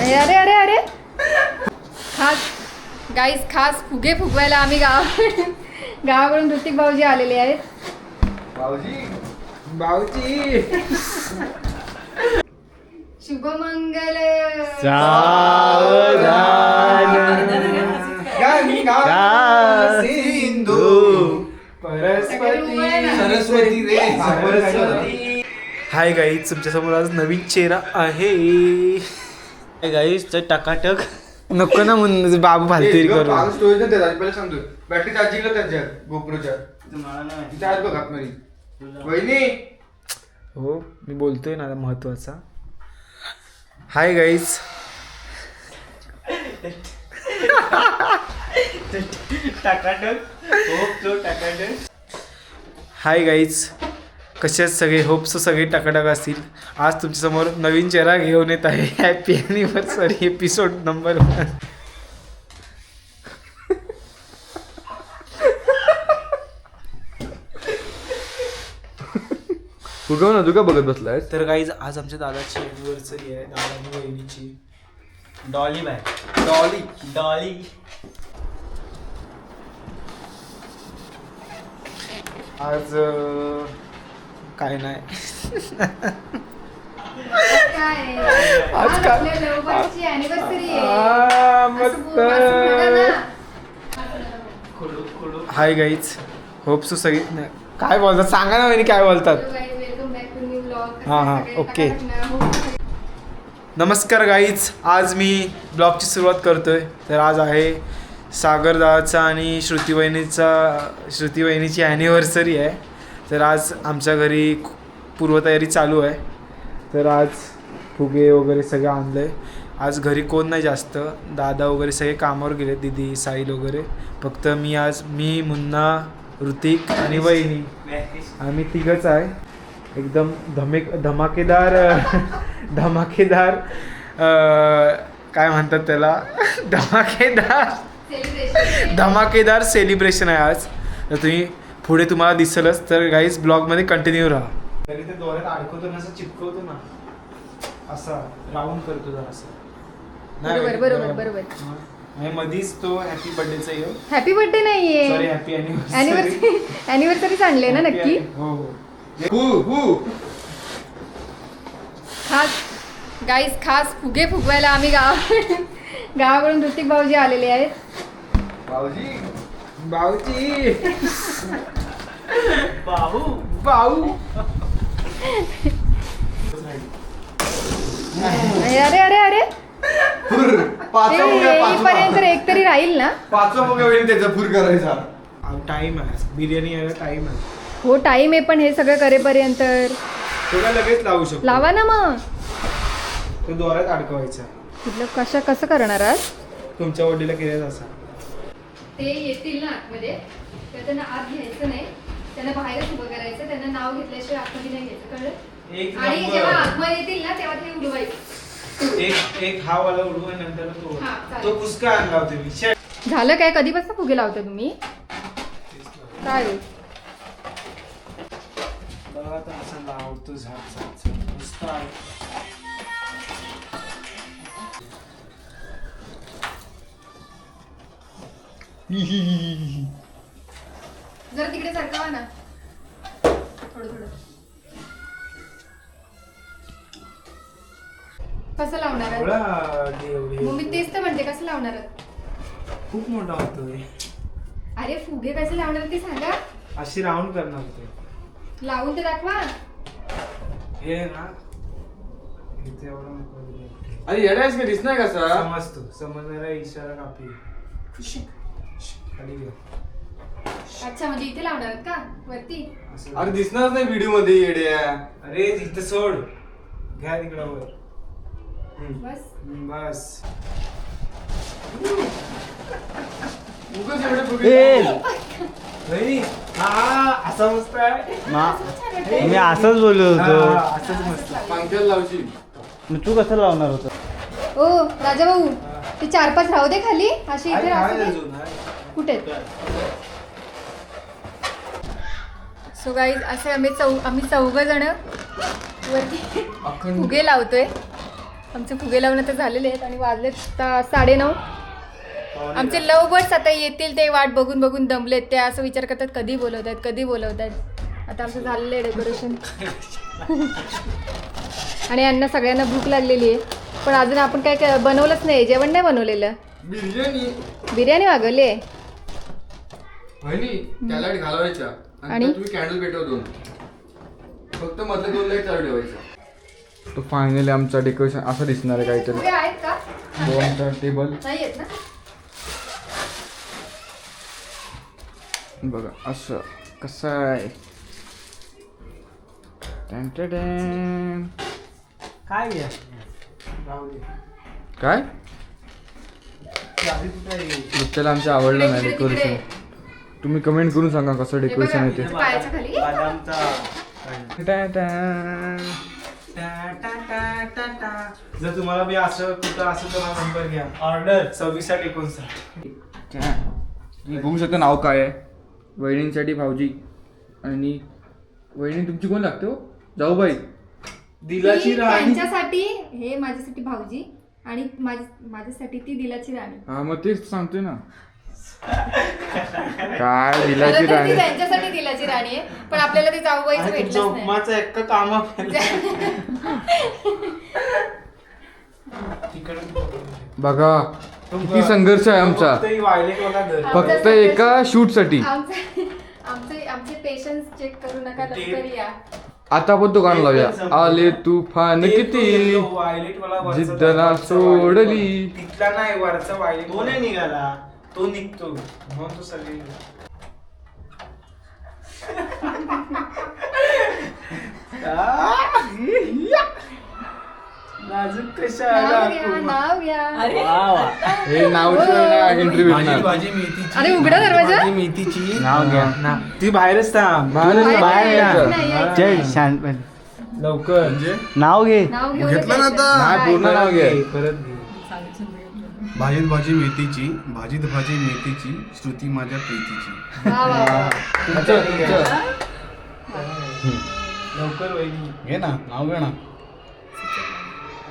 अरे अरे अरे खास गाईस खास फुगे फुगवायला आम्ही गावाकडून ऋतिक भाऊजी आलेले आहेत. भाऊजी शुभमंगल सिंधू सरस्वती रे सरस्वती. हाय गाईज, तुमच्यासमोर आज नवीन चेहरा आहे. गाईज तर टकाटक नको ना म्हणून बाबू फालतुरी करू. पहिले सांगतो बॅटरी चार्जिंगला त्याच्या गोप्रोच्या तिथे आहेत बघ आतमध्ये. वहिनी हो मी बोलतोय ना महत्वाचा. हाय गाईज, हाय गाईज, कसे आहेत सगळे? होप्स सगळे टकाटक असतील. आज तुमच्यासमोर नवीन चेहरा घेऊन येत आहे. Happy anniversary episode number 1. कुठं ना तू का बघत बसलाय? तर गाईज आज आमच्या दादाची ॲनिव्हर्सरी आहे. दादा आणि वहिनीची. Dolly bye Dolly Dolly. आज काय नाही. काय आज आज काय? आपल्या लव्हबर्डची anniversary आहे. मस्त. असं बघा ना. हाय गाईज, होप्स सगळी नाही, काय बोलतात सांगा ना वहिनी, काय बोलतात? Hello guys, welcome back to new vlog. हां, हां, सगळे okay. टकाटक ना. हो. नमस्कार गाईज, आज मी ब्लॉगची सुरुवात करतोय. तर आज आहे सागरदाचा आणि श्रुती वहिनीची ॲनिव्हर्सरी आहे. तर आज आमच्या घरी पूर्वतयारी चालू आहे. तर आज फुगे वगैरे सगळं आणलं आहे. आज घरी कोण नाही जास्त, दादा वगैरे सगळे कामावर गेले, दीदी साहिल वगैरे. फक्त मी मुन्ना, ऋतिक आणि वहिनी, आम्ही तिघंच आहे. एकदम धमाकेदार काय म्हणतात त्याला, धमाकेदार सेलिब्रेशन आहे आज. तर तुम्ही पुढे तुम्हाला दिसेलच. तर गाईज ब्लॉगमध्ये कंटिन्यू राहा. तरी ते दोऱ्यात अडकवतो ना, असं चिपकवतो ना, असा राऊंड करतो जरा असं. बरोबर. मधीच तो हॅपी बर्थडेचा येऊ. हॅपी बर्थडे नाहीये, सॉरी, हॅपी ॲनिव्हर्सरी. अॅनिव्हर्सरीच आणले ना नक्की. हो खास गाईस खास फुगे फुगवायला आम्ही गावाकडून ऋतिक भाऊजी आलेले आहेत. भाऊजी अरे अरे अरे पाचवा एक तरी राहील ना. मुगा वेळी त्याचा फुर करायचा. टाइम आहे, बिर्याणी यायला टाइम आहे. हो टाइम आहे, पण हे सगळं करेपर्यंत तो काय लगेच लावू शकतो. लावा ना मग. तो दोऱ्यात अडकवायचा. कुठलं कसं करणार आज? तुमच्या वडीला केलं असा. ते येतील ना आतमध्ये, तर त्यांना आत घ्यायचं नाही, त्यांना बाहेरच उभं करायचं. त्यांना नाव घेतल्याशिवाय आतमध्ये नाही घ्यायचं, कळलं? आणि जेव्हा आतमध्ये येतील ना तेव्हा ते उडवायचं. एक हा वाला उडवून नंतर हा, चालेल. तो पुसका आणला होता मी. झालं काय? कधीपासून फुगे लावता तुम्ही? काय हो? बघा आता असं लावतो झाड मस्त आहे. जरा तिकडे सरकावा ना थोडं. कसं लावणार आहात? मग मी तेच तर म्हणते, कसं लावणार आहात? खूप मोठा होतोय. अरे फुगे कसे लावणार ते सांगा. अशी राऊंड करणार होते. लावून ते दाखवा. हे ना इथे एवढं नको. अरे येडायस का दिसणार कसा? समजतो, समजणारा इशारा कापी. खाली घे. अच्छा, म्हणजे इथे लावणार आहात का वरती? असं. अरे दिसणारच नाही व्हिडिओ मध्ये येड्या. अरे इथं सोड, घ्या तिकडं वर. बस. बस. उगाच एवढे फुगे. हा असा मस्त आहे. मी असंच बोललो होतो. असंच मस्त. पंख्याला लावशील. मग तू कसं लावणार होता? ओ राजा भाऊ, ते 4-5 राहू दे खाली, अशी इथे आहे राहू दे. अजून, आहे. कुठे? सो गाईज असे आम्ही चौघ जण वरती फुगे लावतोय. आमचे फुगे लावणं तर झालेले आहेत आणि वाजलेत आता 9:30. आमचे लव बर्ड्स आता येतील ते वाट बघून बघून दमलेत. ते असं विचार करतात कधी बोलवतात. आता आमचं झालेलं आहे डेकोरेशन. आणि यांना सगळ्यांना भूक लागलेली आहे. पण अजून आपण काय बनवलंच नाही, जेवण नाही बनवलेलं. बिर्याणी मागवली आहे. त्याला घालवायच्या आणि तुम्ही कॅन्डल पेटवा 2. फक्त मधले 2 लाईट चालू ठेवायचा. तो फायनली आमचा डेकोरेशन असं दिसणार आहे काहीतरी. फुगे आहेत का? 2चा टेबल नाही आहेत ना? बघा असं कसं आहे. काय घ्या काय त्याला आमच्या आवडलं नाही तिकडे, डेकोरेशन. तुम्ही कमेंट करून सांगा कसं हे डेकोरेशन आहे बघा, ते. पायाच्या खाली. जर तुम्हाला बी असं कुठं असं तर नंबर घ्या. ऑर्डर 26/59. तुम्ही बघू शकता नाव काय आहे. वहिनींसाठी भाऊजी आणि वहिनी तुमची कोण लागते हो? जाऊबाई. दिलाची ती राणी. त्यांच्यासाठी हे माझ्यासाठी भाऊजी आणि माझ्यासाठी ती दिलाची राणी. हा मग तेच सांगतोय ना. काय दिलाची खरं तर ती राणी. त्यांच्यासाठी दिलाची राणी आहे, पण आपल्याला ती जाऊबाईचं भेटलंच नाही. उपमाचं एक काम बघा किती संघर्ष आहे आमचा फक्त एका शूट साठी. आमचे पेशन्स चेक करू नका, लवकर या. आता पण तो गाणं लावूया. आले तुफान किती जिद्द ना सोडली. तिथला नाही वरचा वायलेट तो नाही निघाला, तो निघतो म्हणून तो सगळे नाजूक कशा नाव घ्या. हे नावचं इंटरव्ह्यू अरे उघडा दरवाजा. मेथीची नाव घ्या. ती बाहेरच थांब. बाहेर यायचं. नाही, जय शांत लवकर नाव घे. नाव घेऊन घेतलं ना आता. नाही पूर्ण नाव घे. परत घे. भाजीत भाजी मेथीची, भाजीत भाजी मेथीची, श्रुती माझ्या प्रीतीची. वा, वा, वा. तुमचं. लवकर वहिनी घे ना, नाव घे ना.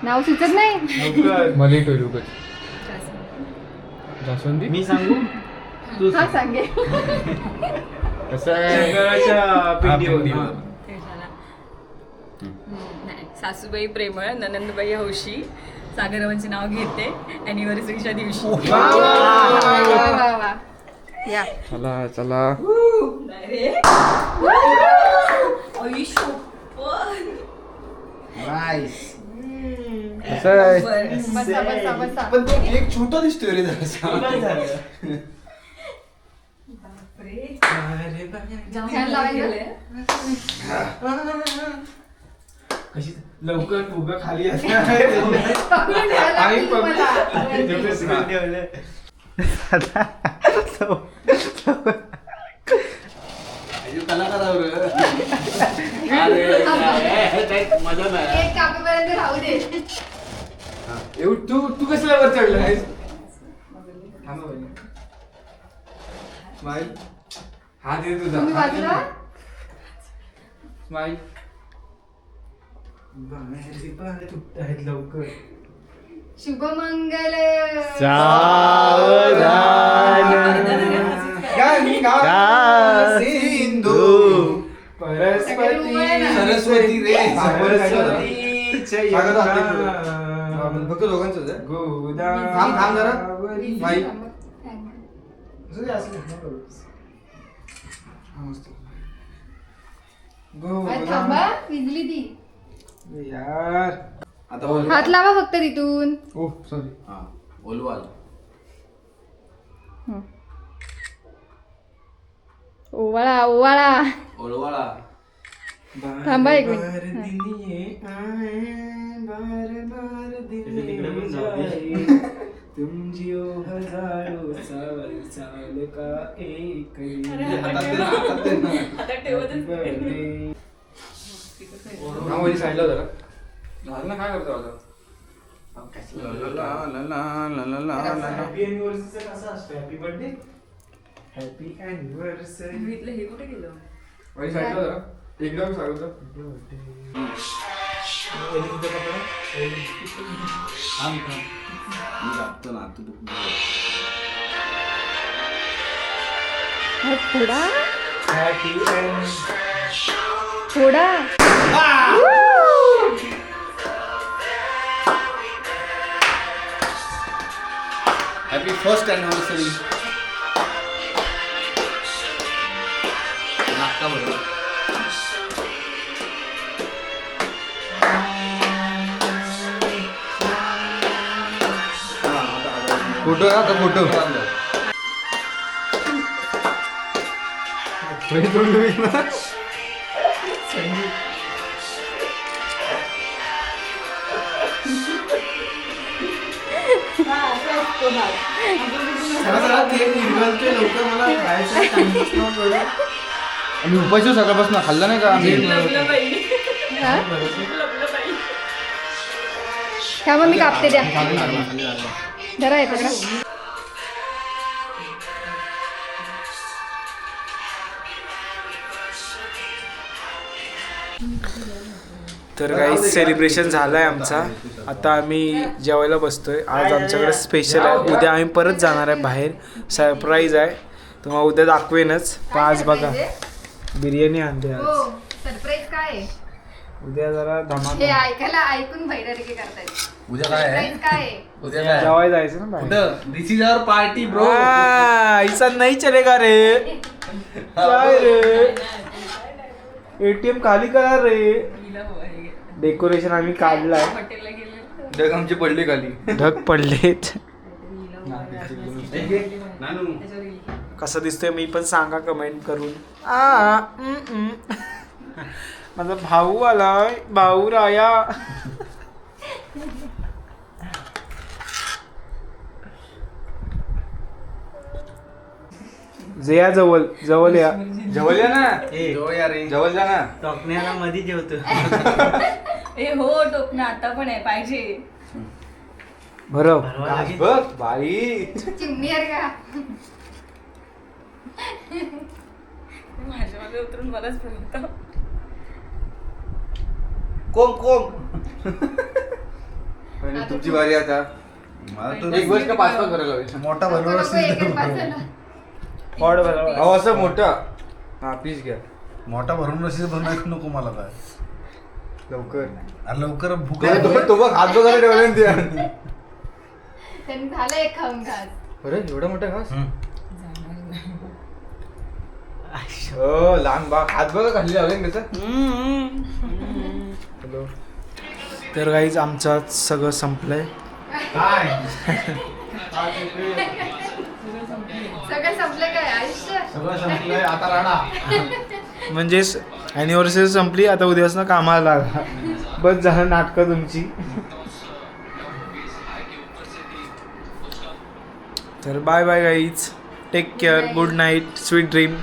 नाव सुचत नाही. लवकर. मला करू कधी जास्वंदी. मी सांगू तू हा सांगे. कसं आहे. शंकराच्या पिंडीवर. पिंडीवर. नाही, सासूबाई प्रेमळ, ननंदबाई हौशी, सागरवांचे नाव घेते अॅनिव्हर्सरीच्या दिवशी. वा, वा, वा. या. चला चला. कसं आहे. बसा. पण तो केक छोटा दिसतोय रे जरासा. काय झालं? फॅन लावायचं. कशी लवकर फुगा खाली पकडून ठेवायला लागेल तुम्हाला. कलाकारावर मजा नाही. केक कापेपर्यंत राहू दे. तू कसल्या वर चढला आहेस. स्माईल. हात दे तुझा. तुम्ही बाजूला. स्माईल. लवकर. शुभमंगल. सिंधू परस्पती सरस्वती रे. फक्त दोघांचंच आहे. गोदा थांब जरा. माई. थांबा, विजली ती. यार आता बोल. हात लावा फक्त तिथून. ओ सॉरी. हा बोलवाल. ओवाळा ओवाळा. ओलवाळा. थांबा एक मिनिट. तुम जियो हजारो साल साल का एक हातात दे ना, हातात दे ना. हा मध्ये साईडला जरा. झालं ना काय करतो आता. ला ला ला ला ला ला ला ला. हॅपी अॅनिव्हर्सरीचं कसं असतं. Happy birthday, happy anniversary. हे कुठे गेलं? मध्ये साईडला जरा. एकदम सांगतो. मी जातो ना तू थोडा थोडा हॅपी फर्स्ट अॅनिव्हर्सरी. नाश्ता बरोबर फोटो का फोटो आम्ही उपाशी सकाळपासून खाल्ला नाही का आम्ही. ह्या मग मी कापते द्या जरा येतं का. तर काही सेलिब्रेशन झालं आहे आमचा. आता आम्ही जेवायला बसतोय. आज आमच्याकडे स्पेशल आहे. उद्या आम्ही परत जाणार आहे बाहेर. सरप्राईज आहे तुम्हाला उद्या दाखवेनच. पण आज बघा बिर्याणी आणते आज. सरप्राईज काय आहे? उद्या जरा हे धमाका. ऐकायला ऐकून भैरारिके करतायत. उद्या काय आहे? सरप्राईज काय आहे? उद्या काय जेवायला जायचं ना बाहेर. दिस इज आवर पार्टी ब्रो. ऐसा नाही चलेगा रे. काय रे ATM खाली करा रे. डेकोरेशन आम्ही काढलाय. हॉटेलला गेले ढग आमची पडली खाली. ढग पडलेत. नानू कसं दिसतोय मी पण सांगा कमेंट करून. माझा भाऊ आलाय. भाऊ राया. जया जवळ जवळ या. जवळ या ना. ए जवळ या रे. जवळ जा ना. टोकण्याला मध्ये जेवतो. ए हो टोपणं आता पण आहे पाहिजे. बरं बघ बाई. चिमणी आहे का? माझ्यामध्ये उतरून मलाच बोलतो. कोम कोम. आणि तुमची बारी आता. मला तो एक वर्ष का पाच पाच करायला लावेल. मोठा नको, बनवला नको, एक एक पाच झाला. फॉड बरोबर. अहो असं मोठा. हा पीस घ्या मोठा भरून रशीद बनवायचं नको मला काय. लवकर. अरे लवकर भूक ते लागली. तो बघ हात बघायला ठेवला ना त्या. त्यांनी झालं एक खाऊन घास. अरे एवढा मोठा घास. हम्म. हो लहान बा हात बघा खाल्ली लावले त्याचा. हॅलो. तर काहीच आमचं सगळं संपलंय. सगळं संपलं काय आयुष्य? सगळं संपलंय आता राडा. म्हणजेच ॲनिव्हर्सरी संपली. आता उद्यापासून कामाला लागा. बस झालं नाटकं तुमची. तर bye bye guys. Take care. Good night. Sweet dream.